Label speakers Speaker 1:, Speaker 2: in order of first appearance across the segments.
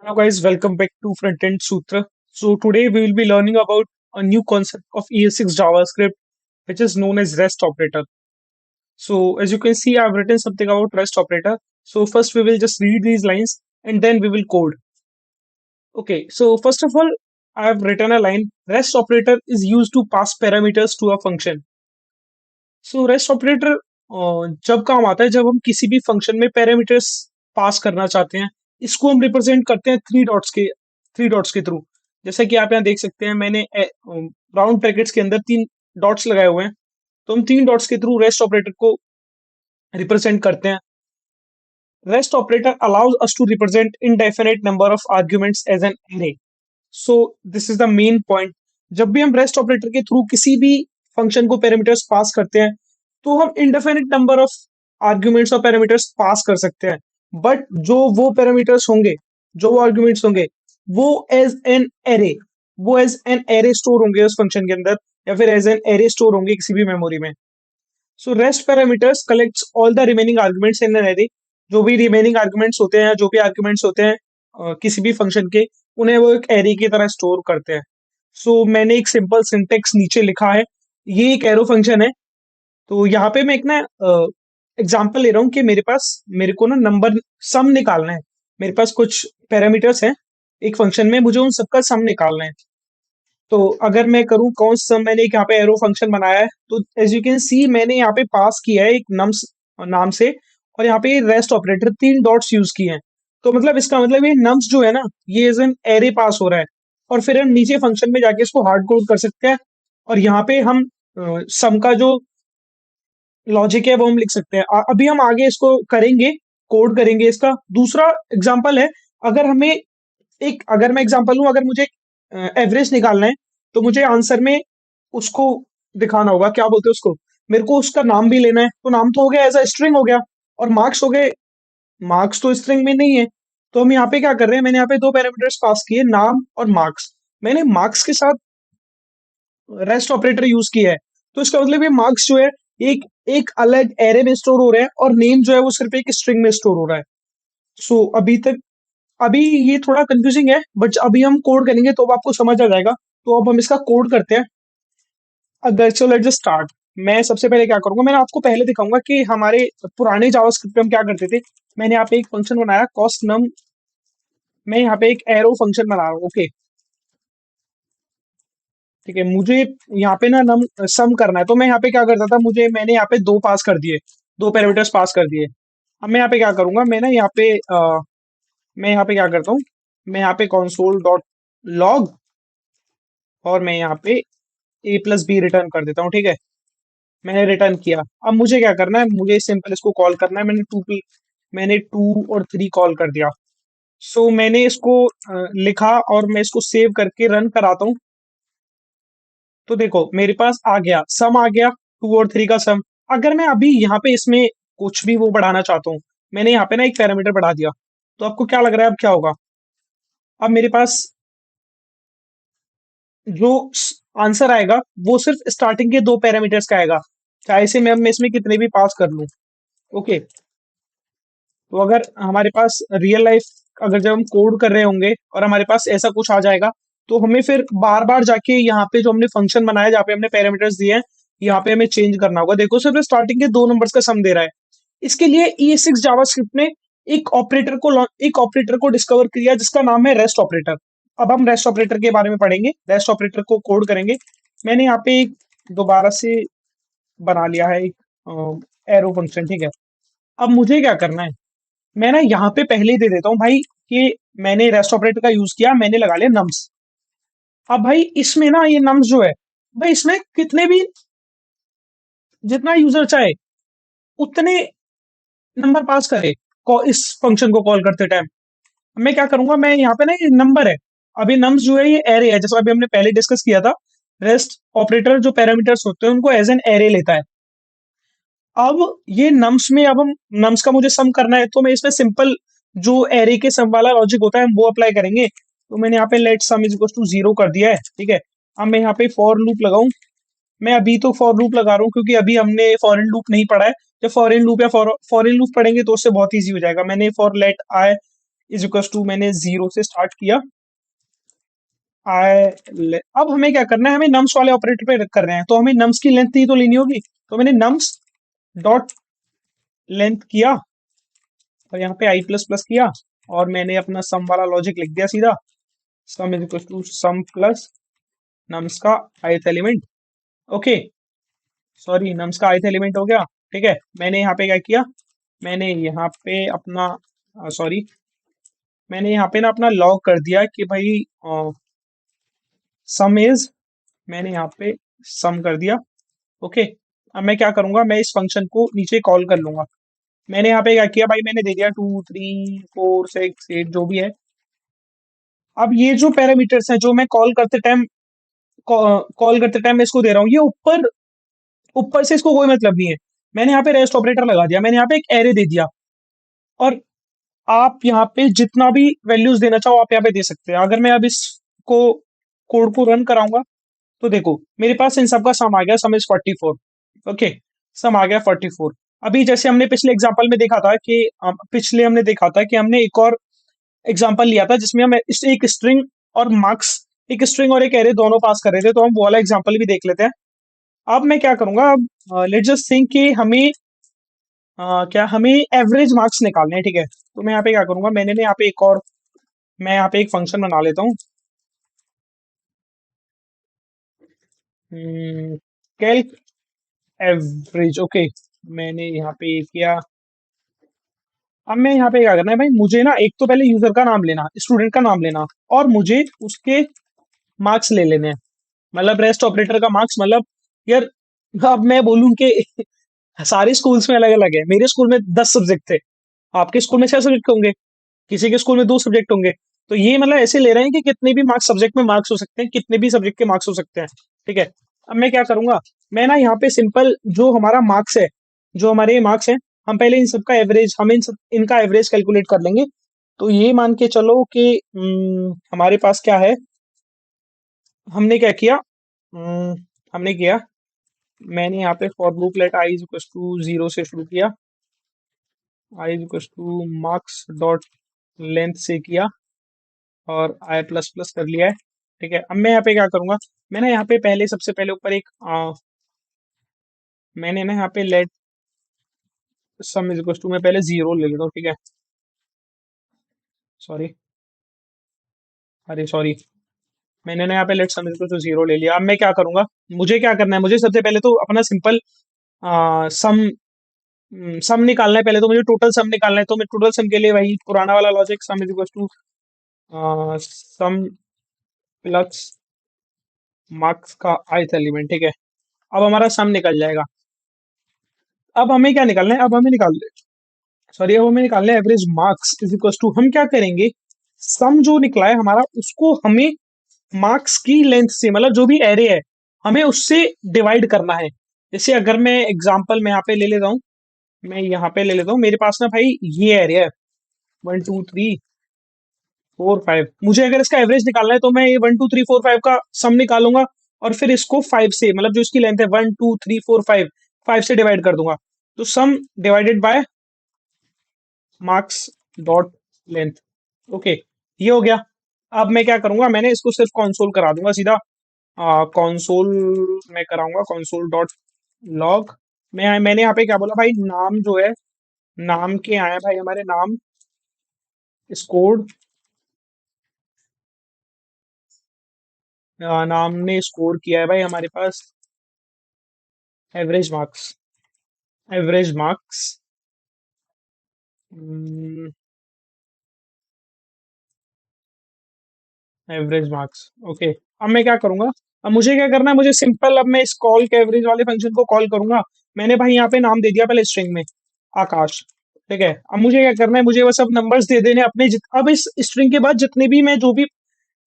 Speaker 1: Hello guys, welcome back to Front-End Sutra. So today we will be learning about a new concept of ES6 JavaScript, which is known as REST operator. So as you can see, I've written something about REST operator. So first we will just read these lines and then we will code. Okay, so first of all, I have written a line. REST operator is used to pass parameters to a function. So rest operator जब काम आता है जब हम किसी भी function में parameters pass करना चाहते हैं। इसको हम रिप्रेजेंट करते हैं थ्री डॉट्स के थ्रू। जैसा कि आप यहाँ देख सकते हैं, मैंने राउंड ब्रैकेट्स के अंदर तीन डॉट्स लगाए हुए हैं। तो हम तीन डॉट्स के थ्रू रेस्ट ऑपरेटर को रिप्रेजेंट करते हैं। Rest operator allows us to represent indefinite number of arguments as an array. So this is the main point. जब भी हम रेस्ट ऑपरेटर के थ्रू किसी भी फंक्शन को पैरामीटर्स पास करते हैं, तो हम इनडेफिनिट नंबर ऑफ आर्ग्यूमेंट्स और पैरामीटर्स पास कर सकते हैं। बट वो पैरामीटर्स होंगे, जो वो आर्ग्यूमेंट्स होंगे, वो एज एन एरे वो एज एन एरे स्टोर होंगे उस फंक्शन के अंदर, या फिर एज एन एरे स्टोर होंगे किसी भी मेमोरी में। So rest parameters collects all the remaining arguments in an array. जो भी रिमेनिंग आर्गुमेंट्स होते हैं, जो भी आर्गुमेंट्स होते हैं किसी भी फंक्शन के, उन्हें वो एक एरे की तरह स्टोर करते हैं। सो मैंने एक सिंपल सिंटेक्स नीचे लिखा है। ये एक एरो फंक्शन है। तो यहाँ पे मैं एक ना एग्जांपल ले रहा हूँ कि मेरे को ना नंबर सम निकालना है। मेरे पास कुछ पैरामीटर्स हैं एक फंक्शन में, मुझे उन सबका सम निकालना है। तो अगर मैं करूँ कौन सा, मैंने एक यहाँ पे एरो फंक्शन बनाया है। तो एज यू कैन सी मैंने यहाँ पे पास किया है एक नम्स नाम से, और यहाँ पे रेस्ट ऑपरेटर तीन डॉट्स यूज किए हैं। तो मतलब इसका मतलब ये नम्स जो है ना, ये एज एन एरे पास हो रहा है। और फिर हम नीचे फंक्शन में जाके इसको हार्ड कोड कर सकते हैं, और यहाँ पे हम सम का जो लॉजिक है वो हम लिख सकते हैं। अभी हम आगे इसको करेंगे, कोड करेंगे। इसका दूसरा एग्जांपल है, अगर हमें अगर मैं एग्जांपल लूं, अगर मुझे एवरेज निकालना है, तो मुझे आंसर में उसको दिखाना होगा, क्या बोलते हैं उसको, मेरे को उसका नाम भी लेना है। तो नाम तो हो गया, एज अ स्ट्रिंग हो गया, और मार्क्स हो गए। मार्क्स तो स्ट्रिंग में नहीं है। तो हम यहाँ पे क्या कर रहे हैं, मैंने यहाँ पे दो पैरामीटर्स पास किए, नाम और मार्क्स। मैंने मार्क्स के साथ रेस्ट ऑपरेटर यूज किया है। तो इसका मतलब ये मार्क्स जो है एक एक अलग एरे में स्टोर हो रहा है, और नेम जो है वो सिर्फ एक स्ट्रिंग में स्टोर हो रहा है। सो अभी ये थोड़ा कंफ्यूजिंग है, बट अभी हम कोड करेंगे तो अब आपको समझ आ जाएगा। तो अब हम इसका कोड करते हैं। अगर चलो लेट्स जस्ट स्टार्ट। मैं सबसे पहले क्या करूंगा, मैंने आपको पहले दिखाऊंगा कि हमारे पुराने जावास्क्रिप्ट में हम क्या करते थे। मैंने यहाँ पे एक फंक्शन बनाया कॉस्ट नम। मैं यहाँ पे एक एरो फंक्शन बना रहा हूँ। ओके, ठीक है। मुझे यहाँ पे ना नम सम करना है। तो मैं यहाँ पे क्या करता था, मैंने यहाँ पे दो पास कर दिए, दो पैरामीटर्स पास कर दिए। अब मैं यहाँ पे क्या करूंगा, मैं यहाँ पे क्या करता हूँ, मैं यहाँ पे console डॉट लॉग, और मैं यहाँ पे a प्लस बी रिटर्न कर देता हूँ। ठीक है, मैंने रिटर्न किया। अब मुझे क्या करना है, मुझे सिंपल इसको कॉल करना है। मैंने टू और थ्री कॉल कर दिया। सो मैंने इसको लिखा, और मैं इसको सेव करके रन कराता हूँ। तो देखो मेरे पास आ गया, सम आ गया, टू और थ्री का सम। अगर मैं अभी यहाँ पे इसमें कुछ भी वो बढ़ाना चाहता हूँ, मैंने यहाँ पे ना एक पैरामीटर बढ़ा दिया, तो आपको क्या लग रहा है अब क्या होगा। अब मेरे पास जो आंसर आएगा वो सिर्फ स्टार्टिंग के दो पैरामीटर्स का आएगा, चाहे से मैं इसमें कितने भी पास कर लूं। ओके, तो अगर हमारे पास रियल लाइफ, अगर जब हम कोड कर रहे होंगे और हमारे पास ऐसा कुछ आ जाएगा, तो हमें फिर बार बार जाके यहाँ पे जो हमने फंक्शन बनाया, जहाँ पे हमने पैरामीटर्स दिए हैं, यहाँ पे हमें चेंज करना होगा। देखो सिर्फ स्टार्टिंग के दो नंबर्स का सम दे रहा है। इसके लिए ES6 जावास्क्रिप्ट ने एक ऑपरेटर को डिस्कवर किया जिसका नाम है रेस्ट ऑपरेटर। अब हम रेस्ट ऑपरेटर के बारे में पढ़ेंगे, रेस्ट ऑपरेटर को कोड करेंगे। मैंने यहाँ पे एक दोबारा से बना लिया है एक एरो फंक्शन। ठीक है, अब मुझे क्या करना है, मैं ना यहाँ पे पहले ही दे देता हूँ भाई कि मैंने रेस्ट ऑपरेटर का यूज किया, मैंने लगा लिया नम्स। अब भाई इसमें ना ये नम्स जो है, भाई इसमें कितने भी, जितना यूजर चाहे उतने नंबर पास करे इस फंक्शन को कॉल करते टाइम। मैं क्या करूंगा, मैं यहाँ पे ना ये नंबर है, अभी नम्स जो है ये एरे है, जैसा अभी हमने पहले डिस्कस किया था। रेस्ट ऑपरेटर जो पैरामीटर्स होते हैं उनको एज एन एरे लेता है। अब ये नम्स में, अब हम नम्स का मुझे सम करना है, तो मैं इसमें सिंपल जो एरे के सम वाला लॉजिक होता है हम वो अप्लाई करेंगे। तो मैंने यहाँ पे let sum is equal to 0 कर दिया है। ठीक है, अब मैं यहाँ पे फॉर लूप लगाऊं। मैं अभी तो फॉर लूप लगा रहा हूँ क्योंकि अभी हमने फॉरेन लूप नहीं पढ़ा है। जब फॉरेन लूप या फॉरेन लूप पढ़ेंगे तो उससे बहुत ईजी हो जाएगा। मैंने for let I is equal to मैंने 0 से स्टार्ट किया। अब हमें क्या करना है, हमें नम्स वाले ऑपरेटर पे कर रहे हैं, तो हमें नम्स की लेंथ ही तो लेनी होगी। तो मैंने नम्स डॉट लेंथ किया और यहाँ पे आई प्लस प्लस किया, और मैंने अपना सम वाला लॉजिक लिख दिया सीधा। Sum is equal to sum plus nums का ith element. Okay, sorry, nums का ith एलिमेंट हो गया। ठीक है, मैंने यहाँ पे क्या किया, मैंने यहाँ पे अपना सॉरी मैंने यहाँ पे ना अपना लॉग कर दिया कि भाई सम इज, मैंने यहाँ पे सम कर दिया। ओके, अब मैं क्या करूंगा, मैं इस फंक्शन को नीचे कॉल कर लूंगा। मैंने यहाँ पे क्या किया भाई, मैंने दे दिया 2 3 4 6 8 जो भी है। अब ये जो पैरामीटर्स हैं जो मैं कॉल करते टाइम मैं इसको दे रहा हूँ, ये ऊपर ऊपर से इसको कोई मतलब नहीं है। मैंने यहाँ पे रेस्ट ऑपरेटर लगा दिया, मैंने यहाँ पे एक एरे दे दिया, और आप यहाँ पे जितना भी वैल्यूज देना चाहो आप यहाँ पे दे सकते हैं। अगर मैं अब इसको कोड को रन कराऊंगा तो देखो मेरे पास इन सबका सम आ गया, सम इज 44। ओके, सम आ गया 44। अभी जैसे हमने पिछले एग्जांपल में देखा था कि पिछले हमने देखा था कि हमने एक और एग्जांपल लिया था जिसमें हम एक स्ट्रिंग और मार्क्स, एक स्ट्रिंग और एक एरे दोनों पास कर रहे थे, तो हम वो वाला एग्जांपल भी देख लेते हैं। अब मैं क्या करूंगा, अब लेट्स जस्ट थिंक कि हमें एवरेज मार्क्स निकालने हैं। ठीक है, तो मैं यहाँ पे क्या करूंगा, मैंने ना यहाँ पे मैं यहाँ पे एक फंक्शन बना लेता हूँ, कैल्क एवरेज। ओके, मैंने यहाँ पे किया। अब मैं यहाँ पे क्या करना है भाई, मुझे ना एक तो पहले यूजर का नाम लेना, स्टूडेंट का नाम लेना, और मुझे उसके मार्क्स ले लेने हैं। मतलब रेस्ट ऑपरेटर का मार्क्स, मतलब यार अब मैं बोलूँ कि सारे स्कूल्स में अलग अलग है। मेरे स्कूल में 10 सब्जेक्ट थे, आपके स्कूल में 6 सब्जेक्ट होंगे, किसी के स्कूल में 2 सब्जेक्ट होंगे। तो ये मतलब ऐसे ले रहे हैं कि कितने भी मार्क्स सब्जेक्ट में मार्क्स हो सकते हैं, कितने भी सब्जेक्ट के मार्क्स हो सकते हैं। ठीक है, अब मैं क्या करूंगा, मैं ना यहाँ पे सिंपल जो हमारा मार्क्स है, जो हमारे मार्क्स हैं, हम पहले इन सबका एवरेज, हम इनका एवरेज कैलकुलेट कर लेंगे। तो ये मान के चलो कि हमारे पास क्या है, हमने क्या किया, हम्म, हमने किया, मैंने यहाँ पे for loop let I is equal to 0 से शुरू किया, i is equal to marks dot length से किया, और आई प्लस प्लस कर लिया है। ठीक है, अब मैं यहाँ पे क्या करूंगा, मैंने यहाँ पे पहले सबसे पहले ऊपर मैंने ना यहाँ पे let sum is equal to, मैं पहले 0 ले लेता हूँ। ठीक है, सॉरी, अरे सॉरी, मैंने ना यहाँ पे let sum is equal to 0 ले लिया। अब मैं क्या करूंगा, मुझे क्या करना है, मुझे सबसे पहले तो अपना सिंपल सम सम निकालना है। पहले तो मुझे टोटल सम निकालना है, तो मैं टोटल सम के लिए वही पुराना वाला logic, sum is equal to sum plus marks का ith एलिमेंट। ठीक है, अब हमारा सम निकल जाएगा। अब हमें क्या निकालना है, अब हमें निकाल सॉरी अब हमें निकालना है average marks is equal to, हम क्या करेंगे, सम जो निकला है हमारा उसको हमें मार्क्स की लेंथ से, मतलब जो भी एरे है हमें उससे डिवाइड करना है। जैसे अगर मैं एग्जांपल में यहाँ पे ले लेता हूँ, मैं यहाँ पे ले लेता हूँ, मेरे पास ना भाई ये एरिया है 1 2 3 4 5, मुझे अगर इसका एवरेज निकालना है तो मैं ये 1 2 3 4 5 का सम निकालूंगा, और फिर इसको 5 से, मतलब जो इसकी लेंथ है 1 2 3 4 5, 5 से डिवाइड कर दूंगा। तो सम divided by marks dot length. Okay, ये हो गया। अब मैं क्या करूंगा, मैंने इसको सिर्फ कंसोल करा दूंगा सीधा, कंसोल में कराऊंगा, कंसोल डॉट लॉग। मैंने यहाँ पे क्या बोला भाई, नाम जो है, नाम के आए भाई हमारे नाम स्कोर्ड, नाम ने स्कोर किया है भाई हमारे पास average marks, average marks, average marks. Okay, अब मैं क्या करूंगा, अब मुझे क्या करना है, मुझे सिंपल, अब मैं इस कॉल के एवरेज वाले फंक्शन को कॉल करूंगा। मैंने भाई यहाँ पे नाम दे दिया पहले स्ट्रिंग में, आकाश। ठीक है, अब मुझे क्या करना है, मुझे वो सब नंबर्स दे देने अपने अब इस स्ट्रिंग के बाद जितने भी मैं जो भी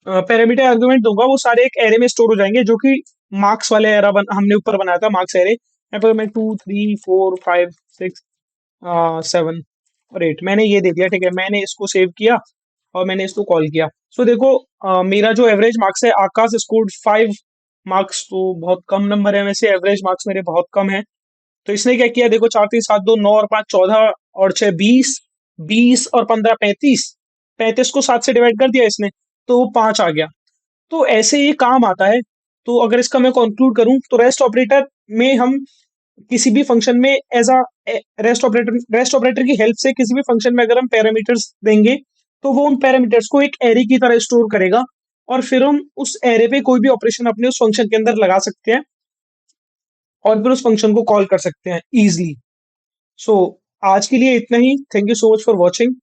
Speaker 1: पैरामीटर आर्गुमेंट दूंगा वो सारे एक एरे में स्टोर हो जाएंगे, जो कि मार्क्स वाले एरा हमने ऊपर बनाया था, मार्क्स एरे। यहाँ पर मैं 2 3 4 5 6 7 और 8 मैंने ये दे दिया। ठीक है, मैंने इसको सेव किया और मैंने इसको कॉल किया। सो देखो मेरा जो एवरेज मार्क्स है, आकाश स्कोर्ड 5 मार्क्स, तो बहुत कम नंबर है, वैसे एवरेज मार्क्स मेरे बहुत कम है। तो इसने क्या किया, देखो 4 3 7 2 9 और 5 14 और 6 20, 20 और 15 35, 35 को 7 से डिवाइड कर दिया इसने, तो वो 5 आ गया। तो ऐसे ये काम आता है। तो अगर इसका मैं कंक्लूड करूं तो रेस्ट ऑपरेटर में हम किसी भी फंक्शन में एज अ रेस्ट ऑपरेटर की हेल्प से किसी भी फंक्शन में अगर हम पैरामीटर्स देंगे तो वो उन पैरामीटर्स को एक एरे की तरह स्टोर करेगा, और फिर हम उस एरे पे कोई भी ऑपरेशन अपने उस फंक्शन के अंदर लगा सकते हैं और फिर उस फंक्शन को कॉल कर सकते हैं इजीली। सो आज के लिए इतना ही। Thank you so much for watching.